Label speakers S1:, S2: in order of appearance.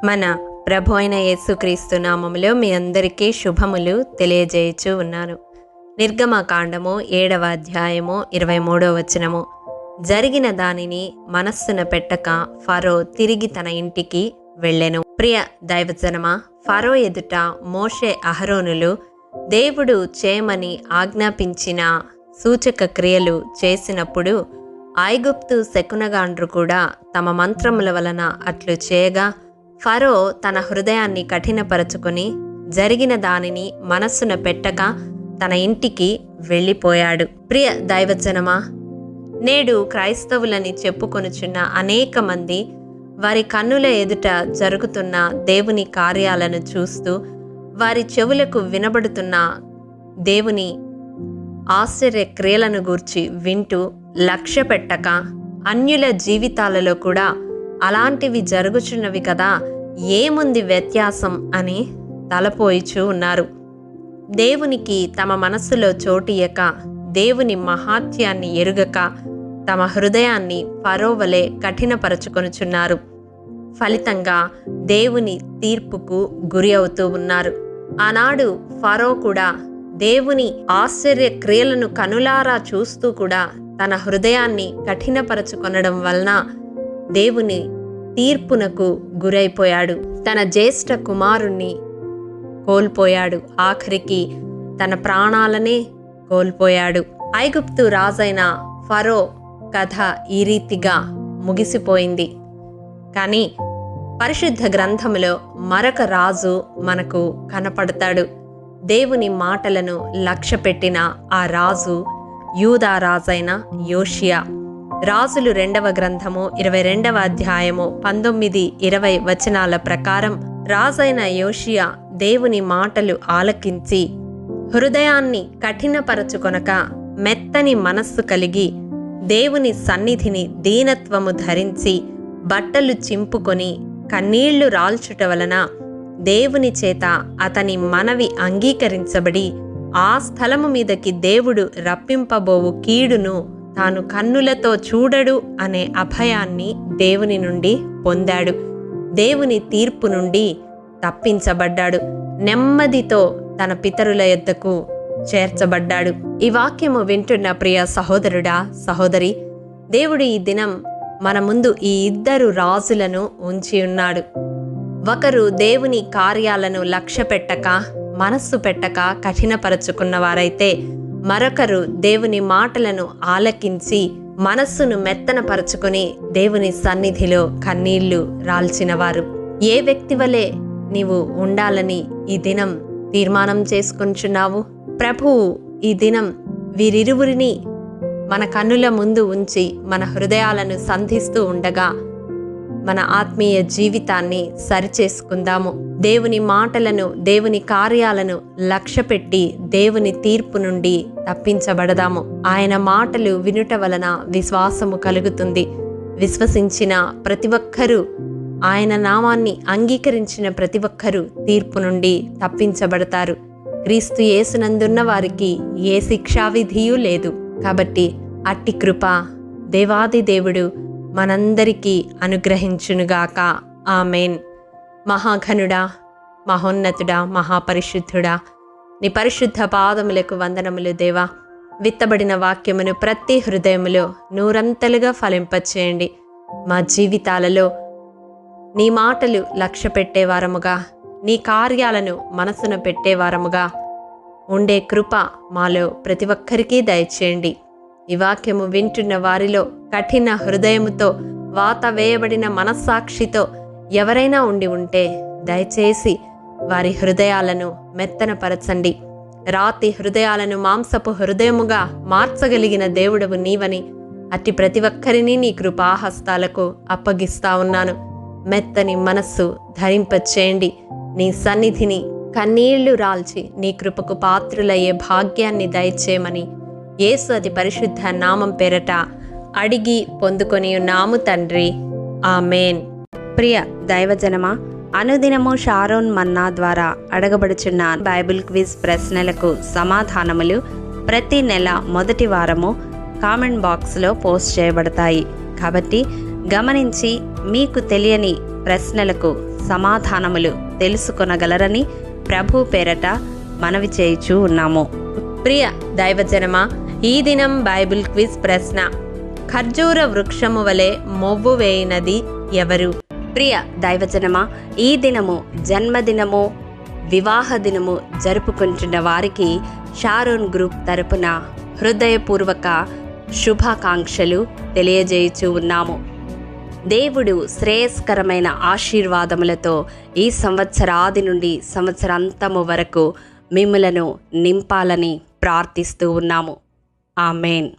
S1: మన ప్రభు అయిన యేసుక్రీస్తు నామములో మీ అందరికీ శుభములు తెలియజేయచ్చు ఉన్నాను. నిర్గమకాండము 7వ అధ్యాయము 23వ వచనము. జరిగిన దానిని మనస్సున పెట్టక ఫరో తిరిగి తన ఇంటికి వెళ్ళెను. ప్రియ దైవజనమా, ఫరో ఎదుట మోషే అహరోనులు దేవుడు చేయమని ఆజ్ఞాపించిన సూచక క్రియలు చేసినప్పుడు ఐగుప్తు శకునగాండ్రు కూడా తమ మంత్రముల వలన అట్లు చేయగా ఫరో తన హృదయాన్ని కఠినపరచుకొని జరిగిన దానిని మనస్సున పెట్టక తన ఇంటికి వెళ్ళిపోయాడు. ప్రియ దైవజనమా, నేడు క్రైస్తవులని చెప్పుకొనుచున్న అనేక మంది వారి కన్నుల ఎదుట జరుగుతున్న దేవుని కార్యాలను చూస్తూ వారి చెవులకు వినబడుతున్న దేవుని ఆశ్చర్య క్రియలను గూర్చి వింటూ లక్ష్య పెట్టక అన్యుల జీవితాలలో కూడా అలాంటివి జరుగుచున్నవి కదా, ఏముంది వ్యత్యాసం అని తలపోయిచూ ఉన్నారు. దేవునికి తమ మనస్సులో చోటియక, దేవుని మహాత్యాన్ని ఎరుగక తమ హృదయాన్ని ఫరో వలె కఠినపరచుకొనుచున్నారు. ఫలితంగా దేవుని తీర్పుకు గురి అవుతూ ఉన్నారు. ఆనాడు ఫరో కూడా దేవుని ఆశ్చర్య క్రియలను కనులారా చూస్తూ కూడా తన హృదయాన్ని కఠినపరచుకొనడం వలన దేవుని తీర్పునకు గురైపోయాడు. తన జ్యేష్ఠ కుమారుణ్ణి కోల్పోయాడు. ఆఖరికి తన ప్రాణాలనే కోల్పోయాడు. ఐగుప్తు రాజైన ఫరో కథ ఈ రీతిగా ముగిసిపోయింది. కానీ పరిశుద్ధ గ్రంథములో మరొక రాజు మనకు కనపడతాడు. దేవుని మాటలను లక్ష్యపెట్టిన ఆ రాజు యూదా రాజైన యోషియా. రాజులు 2వ గ్రంథము 22వ అధ్యాయము 19-20 వచనాల ప్రకారం రాజైన యోషియా దేవుని మాటలు ఆలకించి హృదయాన్ని కఠినపరచుకొనక మెత్తని మనస్సు కలిగి దేవుని సన్నిధిని దీనత్వము ధరించి బట్టలు చింపుకొని కన్నీళ్లు రాల్చుట వలన దేవుని చేత అతని మనవి అంగీకరించబడి ఆ స్థలము మీదకి దేవుడు రప్పింపబోవు కీడును తాను కన్నులతో చూడడు అనే అభయాన్ని దేవుని నుండి పొందాడు. దేవుని తీర్పు నుండి తప్పించబడ్డాడు. నెమ్మదితో తన పితరుల యొద్దకు చేర్చబడ్డాడు. ఈ వాక్యము వింటున్న ప్రియ సహోదరుడా, సహోదరి, దేవుడు ఈ దినం మన ముందు ఈ ఇద్దరు రాజులను ఉంచి ఉన్నాడు. ఒకరు దేవుని కార్యాలను లక్ష్య పెట్టక, మనస్సు పెట్టక కఠినపరచుకున్న వారైతే, మరొకరు దేవుని మాటలను ఆలకించి మనస్సును మెత్తనపరచుకొని దేవుని సన్నిధిలో కన్నీళ్లు రాల్చినవారు. ఏ వ్యక్తి వలె నీవు ఉండాలని ఈ దినం తీర్మానం చేసుకొంచున్నావు? ప్రభువు ఈ దినం వీరిరువురిని మన కన్నుల ముందు ఉంచి మన హృదయాలను సంధిస్తూ ఉండగా మన ఆత్మీయ జీవితాన్ని సరిచేసుకుందాము. దేవుని మాటలను, దేవుని కార్యాలను లక్ష్యపెట్టి దేవుని తీర్పు నుండి తప్పించబడదాము. ఆయన మాటలు వినుట వలన విశ్వాసము కలుగుతుంది. విశ్వసించిన ప్రతి ఒక్కరూ, ఆయన నామాన్ని అంగీకరించిన ప్రతి ఒక్కరూ తీర్పు నుండి తప్పించబడతారు. క్రీస్తు యేసునందున్న వారికి ఏ శిక్షావిధియూ లేదు. కాబట్టి అట్టి కృప దేవాది దేవుడు మనందరికీ అనుగ్రహించునుగాక. ఆమెన్. మహాఘనుడా, మహోన్నతుడా, మహాపరిశుద్ధుడా, నీ పరిశుద్ధ పాదములకు వందనములు దేవా. విత్తబడిన వాక్యమును ప్రతి హృదయములో నూరంతలుగా ఫలింపచేయండి. మా జీవితాలలో నీ మాటలు లక్ష్య పెట్టేవారముగా, నీ కార్యాలను మనసున పెట్టేవారముగా ఉండే కృప మాలో ప్రతి ఒక్కరికి దయచేయండి. ఈ వాక్యము వింటున్న వారిలో కఠిన హృదయముతో, వాత వేయబడిన మనస్సాక్షితో ఎవరైనా ఉండి ఉంటే దయచేసి వారి హృదయాలను మెత్తనపరచండి. రాతి హృదయాలను మాంసపు హృదయముగా మార్చగలిగిన దేవుడవు నీవని అట్టి ప్రతి ఒక్కరిని నీ కృపాహస్తాలకు అప్పగిస్తా ఉన్నాను. మెత్తని మనస్సు ధరింపచేయండి. నీ సన్నిధిని కన్నీళ్లు రాల్చి నీ కృపకు పాత్రులయ్యే భాగ్యాన్ని దయచేయమని యేసు అతి పరిశుద్ధ నామం పేరట అడిగి పొందుకొని ఉన్నాము తండ్రి. ఆమెన్. ప్రియ దైవజనమా, అనుదినము షారోన్ మన్నా ద్వారా అడగబడుచున్న బైబిల్ క్విజ్ ప్రశ్నలకు సమాధానములు ప్రతి నెల మొదటి వారము కామెంట్ బాక్స్లో పోస్ట్ చేయబడతాయి. కాబట్టి గమనించి మీకు తెలియని ప్రశ్నలకు
S2: సమాధానములు తెలుసుకొనగలరని ప్రభు పేరట మనవి చేయుచూ ఉన్నాము.
S1: ప్రియ దైవజనమా, ఈ దినం బైబిల్ క్విజ్ ప్రశ్న: ఖర్జూర వృక్షము వలె మొవ్వు వేయినది ఎవరు?
S2: ప్రియ దైవజనమా, ఈ దినము జన్మదినము, వివాహ దినము జరుపుకుంటున్న వారికి షారోన్ గ్రూప్ తరపున హృదయపూర్వక శుభాకాంక్షలు తెలియజేయుచూ ఉన్నాము. దేవుడు శ్రేయస్కరమైన ఆశీర్వాదములతో ఈ సంవత్సరాది నుండి సంవత్సరాంతము వరకు మిమ్ములను నింపాలని ప్రార్థిస్తూ ఉన్నాము. ఆమేన్.